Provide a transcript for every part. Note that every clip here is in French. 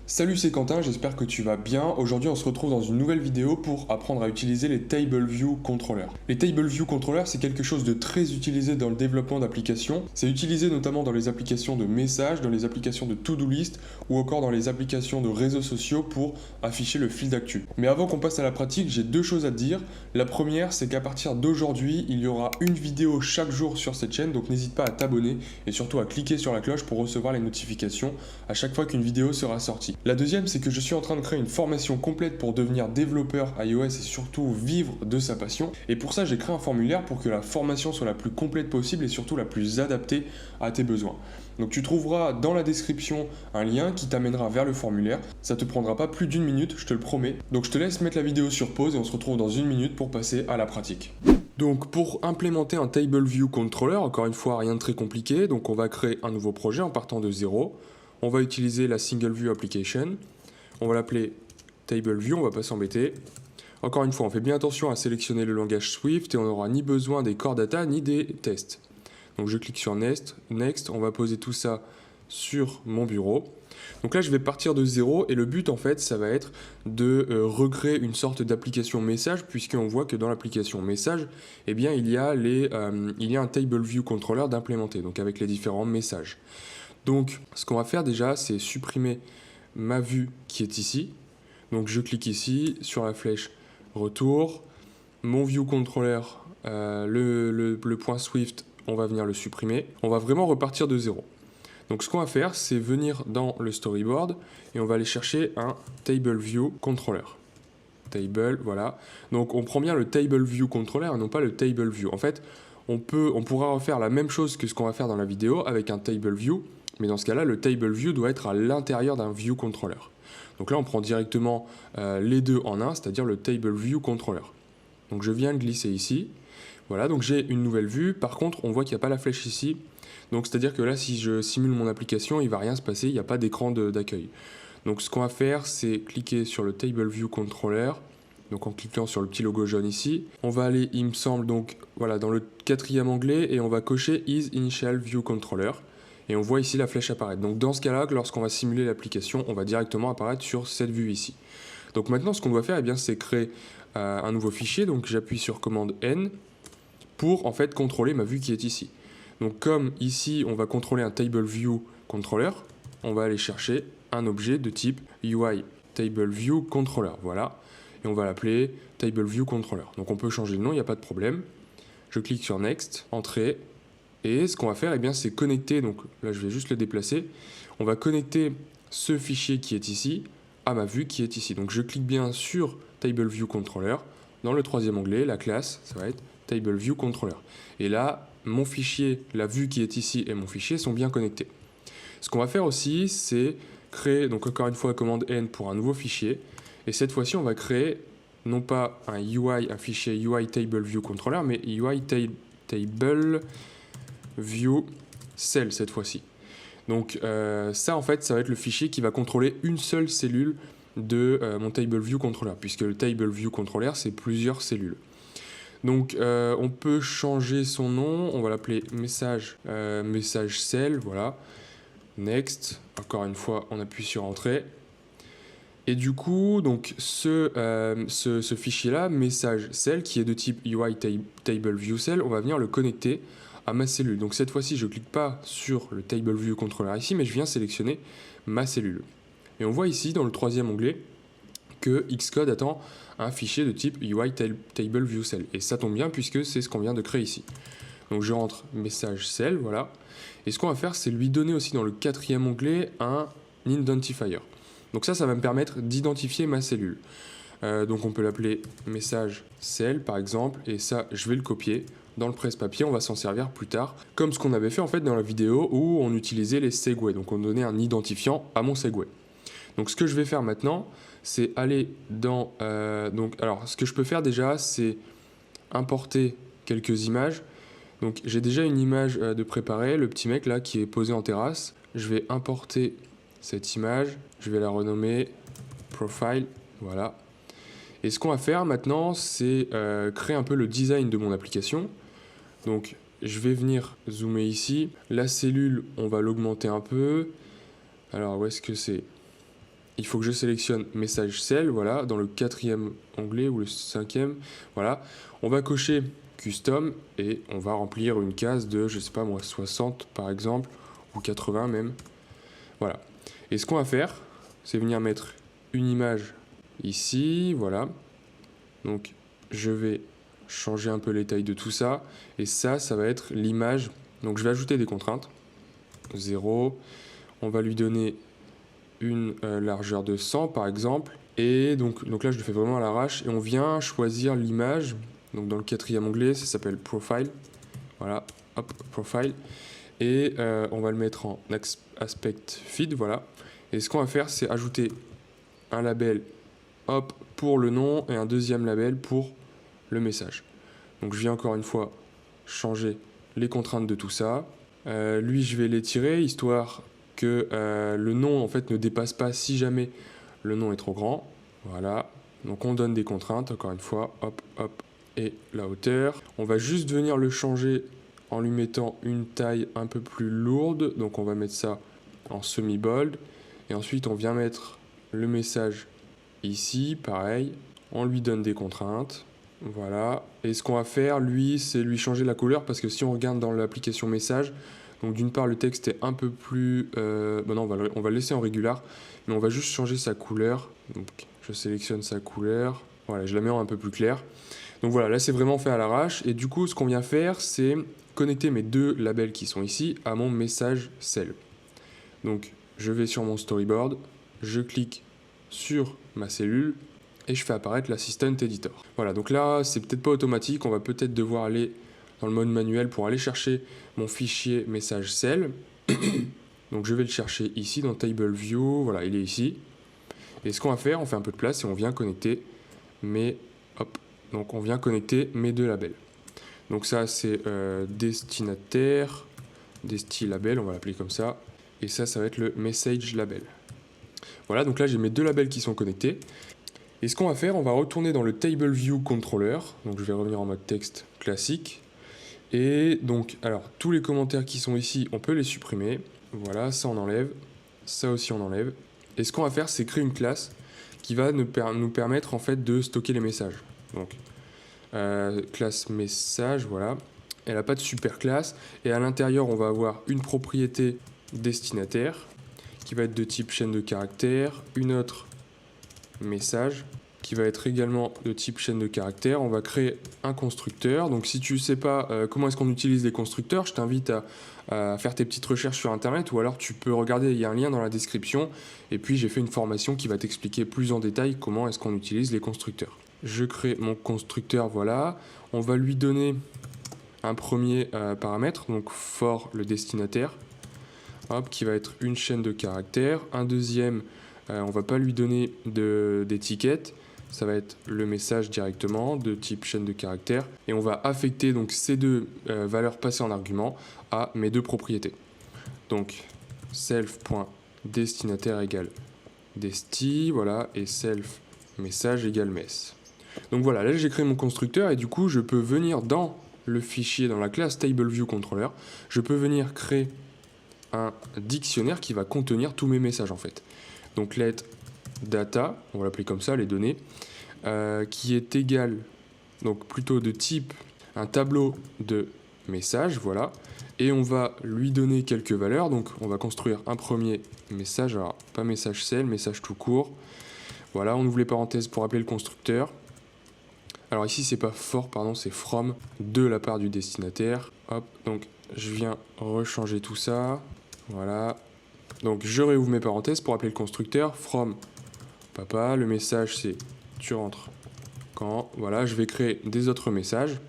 Salut, c'est Quentin, j'espère que tu vas bien. Aujourd'hui, on se retrouve dans une nouvelle vidéo pour apprendre à utiliser les Table View Controller. Les Table View Controller, c'est quelque chose de très utilisé dans le développement d'applications. C'est utilisé notamment dans les applications de messages, dans les applications de to-do list ou encore dans les applications de réseaux sociaux pour afficher le fil d'actu. Mais avant qu'on passe à la pratique, j'ai deux choses à te dire. La première, c'est qu'à partir d'aujourd'hui, il y aura une vidéo chaque jour sur cette chaîne, donc n'hésite pas à t'abonner et surtout à cliquer sur la cloche pour recevoir les notifications à chaque fois qu'une vidéo sera sortie. La deuxième, c'est que je suis en train de créer une formation complète pour devenir développeur iOS et surtout vivre de sa passion. Et pour ça, j'ai créé un formulaire pour que la formation soit la plus complète possible et surtout la plus adaptée à tes besoins. Donc tu trouveras dans la description un lien qui t'amènera vers le formulaire. Ça te prendra pas plus d'une minute, je te le promets. Donc je te laisse mettre la vidéo sur pause et on se retrouve dans une minute pour passer à la pratique. Donc pour implémenter un Table View Controller, encore une fois rien de très compliqué, donc on va créer un nouveau projet en partant de zéro. On va utiliser la Single View Application. On va l'appeler Table View, on va pas s'embêter. Encore une fois, on fait bien attention à sélectionner le langage Swift et on n'aura ni besoin des core data ni des tests. Donc je clique sur Next, on va poser tout ça sur mon bureau. Donc là, je vais partir de zéro et le but en fait, ça va être de recréer une sorte d'application message puisqu'on voit que dans l'application message, eh bien, il y a un Table View Controller d'implémenter, donc avec les différents messages. Donc, ce qu'on va faire déjà, c'est supprimer ma vue qui est ici. Donc, je clique ici sur la flèche retour. Mon view controller, le point Swift, on va venir le supprimer. On va vraiment repartir de zéro. Donc, ce qu'on va faire, c'est venir dans le storyboard et on va aller chercher un Table View Controller. Table, voilà. Donc, on prend bien le Table View Controller et non pas le Table View. En fait, on pourra refaire la même chose que ce qu'on va faire dans la vidéo avec un Table View. Mais dans ce cas-là, le Table View doit être à l'intérieur d'un View Controller. Donc là, on prend directement les deux en un, c'est-à-dire le Table View Controller. Donc je viens le glisser ici. Voilà, donc j'ai une nouvelle vue. Par contre, on voit qu'il n'y a pas la flèche ici. Donc c'est-à-dire que là, si je simule mon application, il ne va rien se passer, il n'y a pas d'écran d'accueil. Donc ce qu'on va faire, c'est cliquer sur le Table View Controller. Donc en cliquant sur le petit logo jaune ici. On va aller, il me semble, donc voilà, dans le quatrième onglet et on va cocher Is Initial View Controller. Et on voit ici la flèche apparaître. Donc dans ce cas-là, lorsqu'on va simuler l'application, on va directement apparaître sur cette vue ici. Donc maintenant, ce qu'on doit faire, eh bien, c'est créer un nouveau fichier. Donc j'appuie sur commande N pour en fait contrôler ma vue qui est ici. Donc comme ici, on va contrôler un Table View Controller, on va aller chercher un objet de type UI Table View Controller. Voilà. Et on va l'appeler Table View Controller. Donc on peut changer le nom, il n'y a pas de problème. Je clique sur Next, Entrée. Et ce qu'on va faire, eh bien, c'est connecter, donc là je vais juste le déplacer, on va connecter ce fichier qui est ici à ma vue qui est ici. Donc je clique bien sur Table View Controller, dans le troisième onglet, la classe, ça va être Table View Controller. Et là, mon fichier, la vue qui est ici et mon fichier sont bien connectés. Ce qu'on va faire aussi, c'est créer, donc encore une fois, commande N pour un nouveau fichier, et cette fois-ci, on va créer non pas un UI, un fichier UI Table View Controller, mais UI Table View Cell cette fois-ci. Donc ça en fait ça va être le fichier qui va contrôler une seule cellule de mon Table View Controller, puisque le Table View Controller c'est plusieurs cellules. Donc on peut changer son nom, on va l'appeler message cell, voilà. Next, encore une fois on appuie sur entrée. Et du coup, donc ce fichier-là, message cell, qui est de type UI Table View Cell, on va venir le connecter à ma cellule. Donc cette fois-ci, je ne clique pas sur le Table View Controller ici, mais je viens sélectionner ma cellule. Et on voit ici, dans le troisième onglet, que Xcode attend un fichier de type UI Table View Cell. Et ça tombe bien, puisque c'est ce qu'on vient de créer ici. Donc je rentre message cell, voilà. Et ce qu'on va faire, c'est lui donner aussi dans le quatrième onglet un identifier. Donc ça va me permettre d'identifier ma cellule. Donc on peut l'appeler message cell par exemple, et ça je vais le copier dans le presse-papier, on va s'en servir plus tard, comme ce qu'on avait fait en fait dans la vidéo où on utilisait les segways, donc on donnait un identifiant à mon segway. Donc ce que je vais faire maintenant, c'est aller dans... alors ce que je peux faire déjà, c'est importer quelques images. Donc j'ai déjà une image de préparer, le petit mec là qui est posé en terrasse. Je vais importer cette image, je vais la renommer Profile, voilà. Et ce qu'on va faire maintenant, c'est créer un peu le design de mon application. Donc je vais venir zoomer ici. La cellule, on va l'augmenter un peu. Alors où est-ce que c'est? il faut que je sélectionne message cell, voilà, dans le 4e onglet ou le 5e, voilà. On va cocher custom et on va remplir une case de, je sais pas moi, 60 par exemple, ou 80 même, voilà. Et ce qu'on va faire, c'est venir mettre une image ici, voilà. Donc je vais changer un peu les tailles de tout ça, et ça va être l'image. Donc je vais ajouter des contraintes, 0, on va lui donner une largeur de 100 par exemple, et donc là je le fais vraiment à l'arrache, et on vient choisir l'image, donc dans le 4e onglet, ça s'appelle Profile, voilà, hop, Profile, et on va le mettre en Aspect Feed, voilà, et ce qu'on va faire, c'est ajouter un label, hop, pour le nom, et un deuxième label pour le message. Donc je viens encore une fois changer les contraintes de tout ça, lui je vais l'étirer, histoire que le nom en fait ne dépasse pas si jamais le nom est trop grand. Voilà, donc on donne des contraintes, encore une fois, hop, hop, et la hauteur. On va juste venir le changer en lui mettant une taille un peu plus lourde, donc on va mettre ça en semi-bold, et ensuite on vient mettre le message ici, pareil, on lui donne des contraintes. Voilà, et ce qu'on va faire, lui, c'est lui changer la couleur, parce que si on regarde dans l'application message, donc d'une part le texte est un peu plus... non, on va le laisser en régular, mais on va juste changer sa couleur. Donc je sélectionne sa couleur, voilà, je la mets en un peu plus clair. Donc voilà, là c'est vraiment fait à l'arrache, et du coup ce qu'on vient faire, c'est connecter mes deux labels qui sont ici à mon message cell. Donc je vais sur mon storyboard, je clique sur ma cellule, et je fais apparaître l'Assistant Editor. Voilà, donc là, c'est peut-être pas automatique, on va peut-être devoir aller dans le mode manuel pour aller chercher mon fichier message cell. Donc je vais le chercher ici dans Table View, voilà, il est ici. Et ce qu'on va faire, on fait un peu de place et on vient connecter donc on vient connecter mes deux labels. Donc ça, c'est destinataire, desti label, on va l'appeler comme ça. Et ça va être le message label. Voilà, donc là, j'ai mes deux labels qui sont connectés. Et ce qu'on va faire, on va retourner dans le Table View Controller. Donc je vais revenir en mode texte classique. Et donc, alors, tous les commentaires qui sont ici, on peut les supprimer. Voilà, ça on enlève. Ça aussi on enlève. Et ce qu'on va faire, c'est créer une classe qui va nous permettre en fait de stocker les messages. Donc, classe message, voilà. Elle n'a pas de super classe. Et à l'intérieur, on va avoir une propriété destinataire qui va être de type chaîne de caractères. Une autre message qui va être également de type chaîne de caractères. On va créer un constructeur. Donc si tu ne sais pas comment est-ce qu'on utilise les constructeurs, je t'invite à faire tes petites recherches sur internet, ou alors tu peux regarder, il y a un lien dans la description, et puis j'ai fait une formation qui va t'expliquer plus en détail comment est-ce qu'on utilise les constructeurs. Je crée mon constructeur, voilà. On va lui donner un premier paramètre, donc for le destinataire, hop, qui va être une chaîne de caractères. Un deuxième, on va pas lui donner d'étiquette, ça va être le message directement de type chaîne de caractères, et on va affecter donc ces deux valeurs passées en argument à mes deux propriétés. Donc self.destinataire égale desti, voilà, et self message égale mess. Donc voilà, là j'ai créé mon constructeur, et du coup je peux venir dans le fichier, dans la classe TableViewController, je peux venir créer un dictionnaire qui va contenir tous mes messages en fait. Donc let data, on va l'appeler comme ça, les données, qui est égal, donc plutôt de type un tableau de messages, voilà, et on va lui donner quelques valeurs. Donc on va construire un premier message, alors pas message cell, message tout court, voilà, on ouvre les parenthèses pour appeler le constructeur. Alors ici c'est pas for, pardon, c'est from de la part du destinataire. Hop, donc je viens rechanger tout ça, voilà. Donc je réouvre mes parenthèses pour appeler le constructeur from papa, le message c'est tu rentres quand, voilà, je vais créer des autres messages.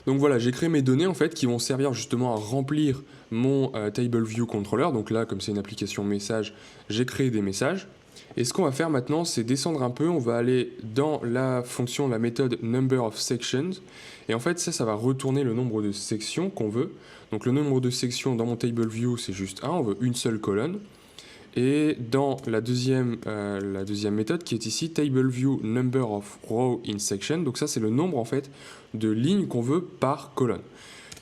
Donc voilà, j'ai créé mes données en fait qui vont servir justement à remplir mon TableViewController. Donc là, comme c'est une application message, j'ai créé des messages. Et ce qu'on va faire maintenant, c'est descendre un peu, on va aller dans la fonction, la méthode number of sections, et en fait ça va retourner le nombre de sections qu'on veut. Donc le nombre de sections dans mon TableView c'est juste 1, on veut une seule colonne. Et dans la deuxième méthode qui est ici, TableView number of row in section, donc ça c'est le nombre en fait de lignes qu'on veut par colonne.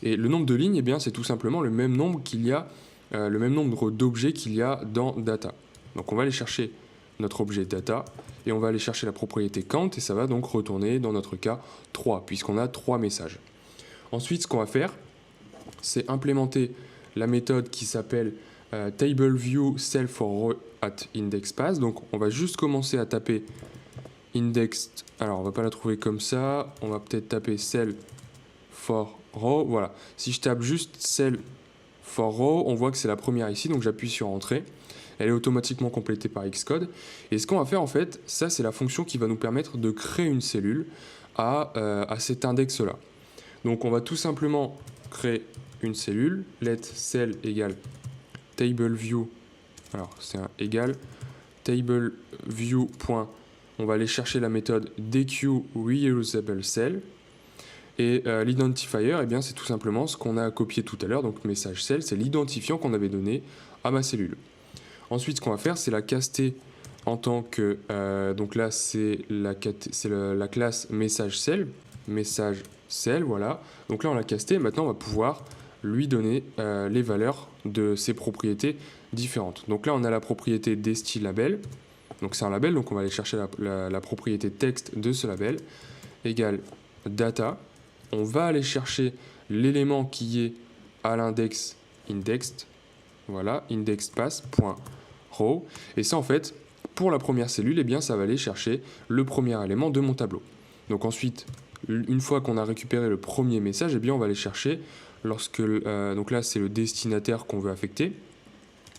Et le nombre de lignes, eh bien c'est tout simplement le même nombre qu'il y a, le même nombre d'objets qu'il y a dans data. Donc on va aller chercher notre objet data, et on va aller chercher la propriété count, et ça va donc retourner, dans notre cas, 3, puisqu'on a 3 messages. Ensuite, ce qu'on va faire, c'est implémenter la méthode qui s'appelle TableViewCell for row at indexPath. Donc, on va juste commencer à taper index. Alors, on va pas la trouver comme ça. On va peut-être taper cell for row. Voilà. Si je tape juste cell for row, on voit que c'est la première ici. Donc, j'appuie sur Entrée. Elle est automatiquement complétée par Xcode. Et ce qu'on va faire, en fait, ça, c'est la fonction qui va nous permettre de créer une cellule à cet index-là. Donc, on va tout simplement créer une cellule. Let cell égale TableView. Alors, c'est un égal TableView. On va aller chercher la méthode DQReusableCell. Et l'identifier, eh bien, c'est tout simplement ce qu'on a copié tout à l'heure. Donc, message cell, c'est l'identifiant qu'on avait donné à ma cellule. Ensuite, ce qu'on va faire, c'est la caster en tant que... donc là, c'est la classe message cell, voilà. Donc là, on l'a casté. Maintenant, on va pouvoir lui donner les valeurs de ses propriétés différentes. Donc là, on a la propriété desti-label. Donc c'est un label, donc on va aller chercher la propriété texte de ce label. Égale data. On va aller chercher l'élément qui est à l'index indexed. Voilà, indexPath.row. Et ça, en fait, pour la première cellule, eh bien, ça va aller chercher le premier élément de mon tableau. Donc ensuite, une fois qu'on a récupéré le premier message, eh bien, on va aller chercher lorsque... donc là, c'est le destinataire qu'on veut affecter.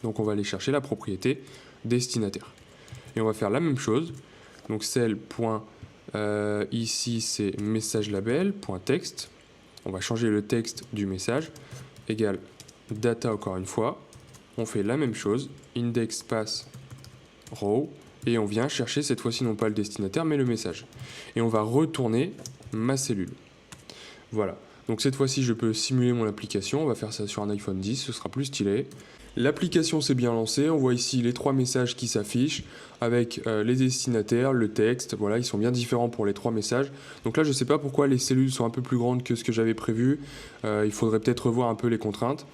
Donc on va aller chercher la propriété destinataire. Et on va faire la même chose. Donc cell. Ici, c'est message label.text. On va changer le texte du message. Égale data encore une fois. On fait la même chose. IndexPath.row. Et on vient chercher cette fois-ci non pas le destinataire, mais le message. Et on va retourner ma cellule. Voilà. Donc cette fois-ci, je peux simuler mon application. On va faire ça sur un iPhone 10, ce sera plus stylé. L'application s'est bien lancée. On voit ici les 3 messages qui s'affichent avec les destinataires, le texte. Voilà, ils sont bien différents pour les 3 messages. Donc là, je ne sais pas pourquoi les cellules sont un peu plus grandes que ce que j'avais prévu. Il faudrait peut-être revoir un peu les contraintes.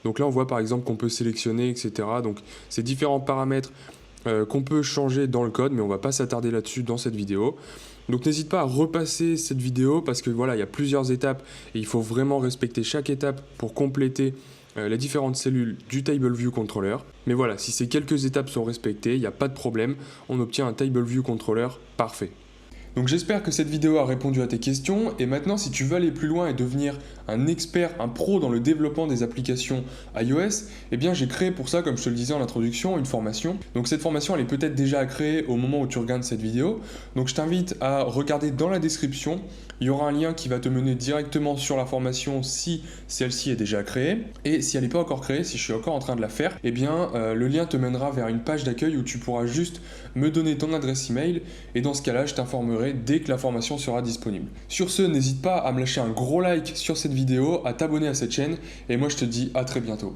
Donc là, on voit par exemple qu'on peut sélectionner, etc. Donc c'est différents paramètres qu'on peut changer dans le code, mais on ne va pas s'attarder là-dessus dans cette vidéo. Donc n'hésite pas à repasser cette vidéo parce que voilà, il y a plusieurs étapes et il faut vraiment respecter chaque étape pour compléter les différentes cellules du TableView Controller. Mais voilà, si ces quelques étapes sont respectées, il n'y a pas de problème, on obtient un TableView Controller parfait. Donc j'espère que cette vidéo a répondu à tes questions et maintenant si tu veux aller plus loin et devenir un expert, un pro dans le développement des applications iOS, eh bien j'ai créé pour ça, comme je te le disais en introduction, une formation. Donc cette formation elle est peut-être déjà à créer au moment où tu regardes cette vidéo. Donc je t'invite à regarder dans la description, il y aura un lien qui va te mener directement sur la formation si celle-ci est déjà créée. Et si elle n'est pas encore créée, si je suis encore en train de la faire, eh bien le lien te mènera vers une page d'accueil où tu pourras juste me donner ton adresse email et dans ce cas-là je t'informerai dès que la formation sera disponible. Sur ce, n'hésite pas à me lâcher un gros like sur cette vidéo, à t'abonner à cette chaîne et moi je te dis à très bientôt.